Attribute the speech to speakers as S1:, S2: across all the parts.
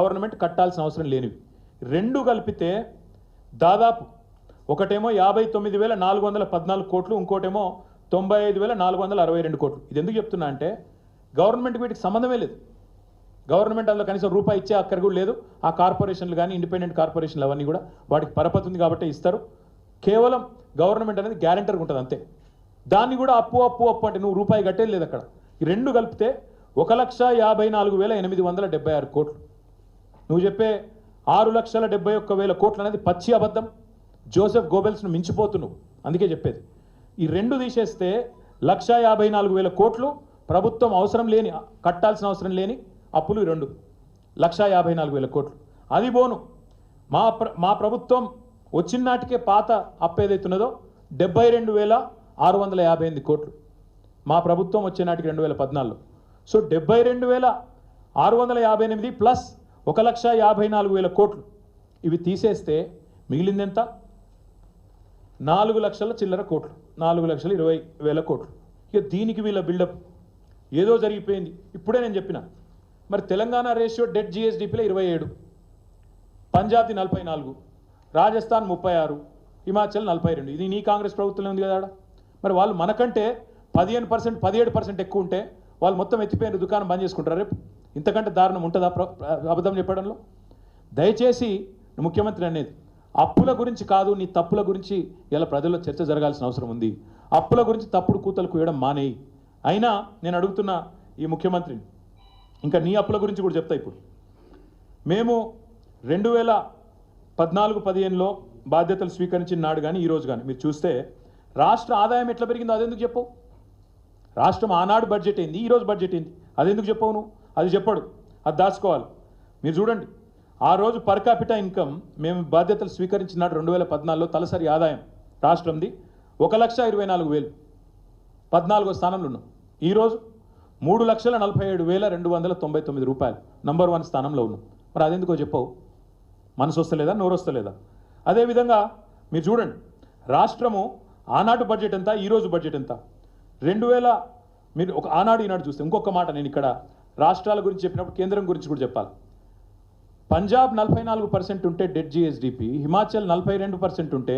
S1: Government కట్టాల్సిన అవసరం లేనివి రెండు కలిపితే దాదాపు ఒకటేమో 59,414 కోట్లు, ఇంకోటేమో 95,462 కోట్లు. ఇది ఎందుకు చెప్తున్నా అంటే గవర్నమెంట్ వీటికి సంబంధమే లేదు. గవర్నమెంట్ అందులో కనీసం రూపాయి ఇచ్చే అక్కర కూడా లేదు. ఆ కార్పొరేషన్లు కానీ ఇండిపెండెంట్ కార్పొరేషన్లు అవన్నీ కూడా వాటికి పరపతి ఉంది కాబట్టి ఇస్తారు. కేవలం గవర్నమెంట్ అనేది గ్యారెంటర్గా ఉంటుంది అంతే. దాన్ని కూడా అప్పు అంటే నువ్వు రూపాయి కట్టేది లేదు అక్కడ. ఈ రెండు కలిపితే 1,54,876 కోట్లు. నువ్వు చెప్పే 6,71,000 కోట్లు అనేది పచ్చి అబద్ధం. జోసెఫ్ గోబెల్స్ను మించిపోతున్నావు. అందుకే చెప్పేది ఈ రెండు తీసేస్తే 1,54,000 కోట్లు ప్రభుత్వం అవసరం లేని, కట్టాల్సిన అవసరం లేని అప్పులు. ఈ రెండు 1,54,000 కోట్లు. అది పోను మా ప్రభుత్వం వచ్చిన నాటికే పాత అప్పు ఏదైతున్నదో 72,658 కోట్లు. మా ప్రభుత్వం వచ్చే నాటికి 2014లో. సో 72,658 ప్లస్ 1,54,000 కోట్లు ఇవి తీసేస్తే మిగిలింది ఎంత? 4 లక్షల చిల్లర కోట్లు, 4,20,000 కోట్లు. ఇక దీనికి వీళ్ళ బిల్డప్ ఏదో జరిగిపోయింది. ఇప్పుడే నేను చెప్పిన మరి తెలంగాణ రేషియో డెట్ జిఎస్డిపిలో 27, పంజాబ్ది 44, రాజస్థాన్ 36, హిమాచల్ 42. ఇది నీ కాంగ్రెస్ ప్రభుత్వంలో ఉంది కదా. మరి వాళ్ళు మనకంటే 15%, 17% ఎక్కువ ఉంటే వాళ్ళు మొత్తం ఎత్తిపోయిన దుకాణం బంద్ చేసుకుంటారు రేపు. ఇంతకంటే దారుణం ఉంటుందా అబద్ధం చెప్పడంలో? దయచేసి ముఖ్యమంత్రి అనేది అప్పుల గురించి కాదు, నీ తప్పుల గురించి ఇలా ప్రజల్లో చర్చ జరగాల్సిన అవసరం ఉంది. అప్పుల గురించి తప్పుడు కూతలు కూయడం మానేయి. అయినా నేను అడుగుతున్న ఈ ముఖ్యమంత్రిని, ఇంకా నీ అప్పుల గురించి కూడా చెప్తా. ఇప్పుడు మేము 2014-15లో బాధ్యతలు స్వీకరించిన నాడు కానీ ఈరోజు కానీ మీరు చూస్తే రాష్ట్ర ఆదాయం ఎట్లా పెరిగిందో అదెందుకు చెప్పవు? రాష్ట్రం ఆనాడు బడ్జెట్ ఏంది, ఈరోజు బడ్జెట్ ఏంది, అదెందుకు చెప్పవు నువ్వు? అది చెప్పడు, అది దాచుకోవాలి. మీరు చూడండి, ఆ రోజు పర్ క్యాపిటా ఇన్కమ్ మేము బాధ్యతలు స్వీకరించిన నాడు 2014లో తలసరి ఆదాయం రాష్ట్రంది 1,24,000, 14వ స్థానంలో ఉన్నాం. ఈరోజు 3,47,299 రూపాయలు, నంబర్ 1 స్థానంలో ఉన్నాం. మరి అదెందుకో చెప్పవు? మనసు వస్తలేదా, నోరు వస్తలేదా? అదేవిధంగా మీరు చూడండి, రాష్ట్రము ఆనాడు బడ్జెట్ ఎంత, ఈరోజు బడ్జెట్ ఎంత? 2000 మీరు ఒక ఆనాడు ఈనాడు చూస్తే ఇంకొక మాట నేను ఇక్కడ రాష్ట్రాల గురించి చెప్పినప్పుడు కేంద్రం గురించి కూడా చెప్పాలి. పంజాబ్ 44% ఉంటే డెట్ జిఎస్డిపి, హిమాచల్ 42% ఉంటే,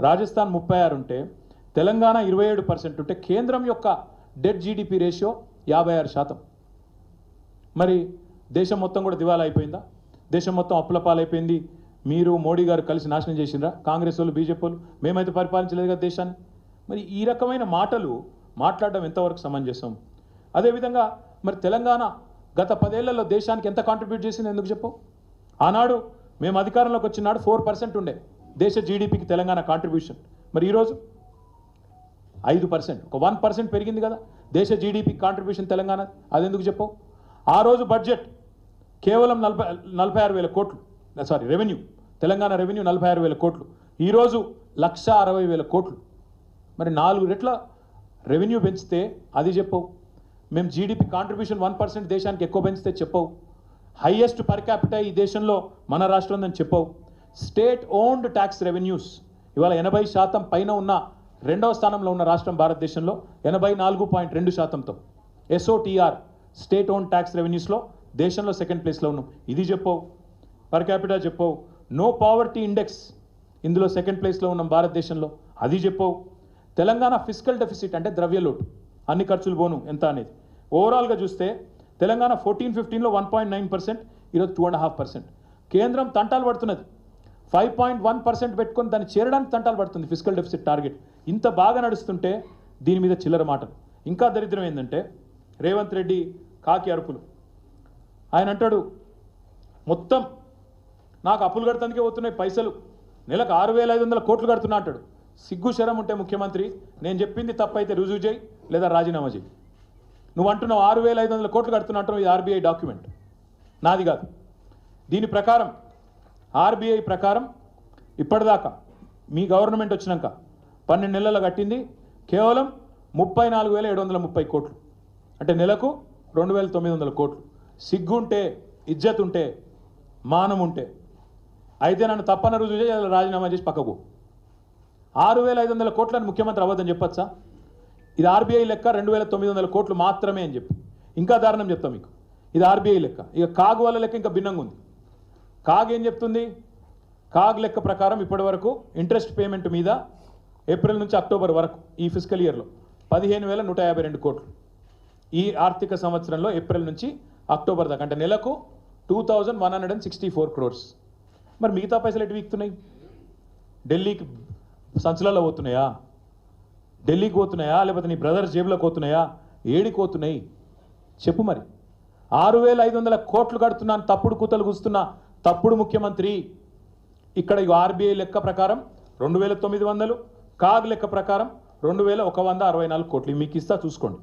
S1: రాజస్థాన్ 36 ఉంటే, తెలంగాణ 27% ఉంటే కేంద్రం యొక్క డెట్ జీడిపి రేషియో 56%. మరి దేశం మొత్తం కూడా దివాలా అయిపోయిందా? దేశం మొత్తం అప్పుల పాలైపోయింది. మీరు మోడీ గారు కలిసి నాశనం చేసిండ్రా? కాంగ్రెస్ వాళ్ళు, బీజేపీ వాళ్ళు మేమైతే పరిపాలించలేదు కదా దేశాన్ని. మరి ఈ రకమైన మాటలు మాట్లాడడం ఎంతవరకు సమంజసం? అదేవిధంగా మరి తెలంగాణ గత 10 ఏళ్లలో దేశానికి ఎంత కాంట్రిబ్యూట్ చేసింది ఎందుకు చెప్పు? ఆనాడు మేము అధికారంలోకి వచ్చినాడు 4% ఉండే దేశ జీడిపికి తెలంగాణ కాంట్రిబ్యూషన్. మరి ఈరోజు 5%, ఒక 1% పెరిగింది కదా దేశ జీడిపి కాంట్రిబ్యూషన్ తెలంగాణ. అదెందుకు చెప్పవు? ఆ రోజు బడ్జెట్ కేవలం 46,000 కోట్లు, సారీ రెవెన్యూ, తెలంగాణ రెవెన్యూ 46,000 కోట్లు. ఈరోజు 1,60,000 కోట్లు. మరి 4 రెట్ల రెవెన్యూ పెంచితే అది చెప్పవు. మేము జీడిపి కాంట్రిబ్యూషన్ 1% దేశానికి ఎక్కువ పెంచితే చెప్పవు. హైయెస్ట్ పర్ క్యాపిటా ఈ దేశంలో మన రాష్ట్రం ఉందని చెప్పవు. స్టేట్ ఓన్డ్ ట్యాక్స్ రెవెన్యూస్ ఇవాళ 80% పైన ఉన్న 2వ స్థానంలో ఉన్న రాష్ట్రం భారతదేశంలో 84.2%తో. ఎస్ఓటిఆర్ స్టేట్ ఓన్డ్ ట్యాక్స్ రెవెన్యూస్లో దేశంలో 2nd ప్లేస్లో ఉన్నాం. ఇది చెప్పవు. పర్ క్యాపిటా చెప్పవు. నో పావర్టీ ఇండెక్స్ ఇందులో 2nd ప్లేస్లో ఉన్నాం భారతదేశంలో. అది చెప్పవు. తెలంగాణ ఫిజికల్ డెఫిసిట్ అంటే ద్రవ్యలోటు, అన్ని ఖర్చులు పోను ఎంత అనేది ఓవరాల్గా చూస్తే తెలంగాణ 14-15లో 1.9%, ఈరోజు 2.5%. కేంద్రం తంటాలు పడుతున్నది 5.1% పెట్టుకొని దాన్ని చేరడానికి తంటాలు పడుతుంది ఫిజికల్ డెఫిసిట్ టార్గెట్. ఇంత బాగా నడుస్తుంటే దీని మీద చిల్లర మాటలు. ఇంకా దరిద్రం ఏంటంటే రేవంత్ రెడ్డి కాకి అరుపులు. ఆయన అంటాడు మొత్తం నాకు అప్పులు కడతానికే పోతున్నాయి పైసలు, నెలకు 6,500 కోట్లు కడుతున్నా అంటాడు. సిగ్గు శరం ఉంటే ముఖ్యమంత్రి, నేను చెప్పింది తప్పైతే రుజువు చేయి లేదా రాజీనామా చేయి. నువ్వు అంటున్నావు 6,500 కోట్లు కడుతున్నా అంటున్నావు. ఇది ఆర్బీఐ డాక్యుమెంట్, నాది కాదు. దీని ప్రకారం ఆర్బీఐ ప్రకారం ఇప్పటిదాకా మీ గవర్నమెంట్ వచ్చినాక 12 నెలల్లో కట్టింది కేవలం 34,730 కోట్లు, అంటే నెలకు 2,900 కోట్లు. సిగ్గుంటే, ఇజ్జత్ ఉంటే, మానం ఉంటే అయితే నన్ను తప్పన రుజువు చేసి రాజీనామా చేసి పక్కకు. 6,500 కోట్లని ముఖ్యమంత్రి అవ్వద్దని చెప్పచ్చా? ఇది ఆర్బీఐ లెక్క 2,900 కోట్లు మాత్రమే అని చెప్పి. ఇంకా దారుణం చెప్తాం మీకు, ఇది ఆర్బీఐ లెక్క. ఇక కాగు వాళ్ళ లెక్క ఇంకా భిన్నంగా ఉంది. కాగ్ ఏం చెప్తుంది? కాగ్ లెక్క ప్రకారం ఇప్పటి వరకు ఇంట్రెస్ట్ పేమెంట్ మీద ఏప్రిల్ నుంచి అక్టోబర్ వరకు ఈ ఫిజికల్ ఇయర్లో 15,152 కోట్లు. ఈ ఆర్థిక సంవత్సరంలో ఏప్రిల్ నుంచి అక్టోబర్ దాకా అంటే నెలకు 2,164 crores. మరి మిగతా పైసలు ఎటు వీక్తున్నాయి? ఢిల్లీకి సంచులలో పోతున్నాయా? ఢిల్లీకి పోతున్నాయా లేకపోతే నీ బ్రదర్స్ జేబులోకి పోతున్నాయా? ఏడికి పోతున్నాయి చెప్పు. మరి 6,500 కోట్లు కడుతున్నాను తప్పుడు కూతలు కూస్తున్న తప్పుడు ముఖ్యమంత్రి. ఇక్కడ ఆర్బీఐ లెక్క ప్రకారం 2,900, కాగ్ లెక్క ప్రకారం 2,164 కోట్లు. మీకు ఇస్తా చూసుకోండి.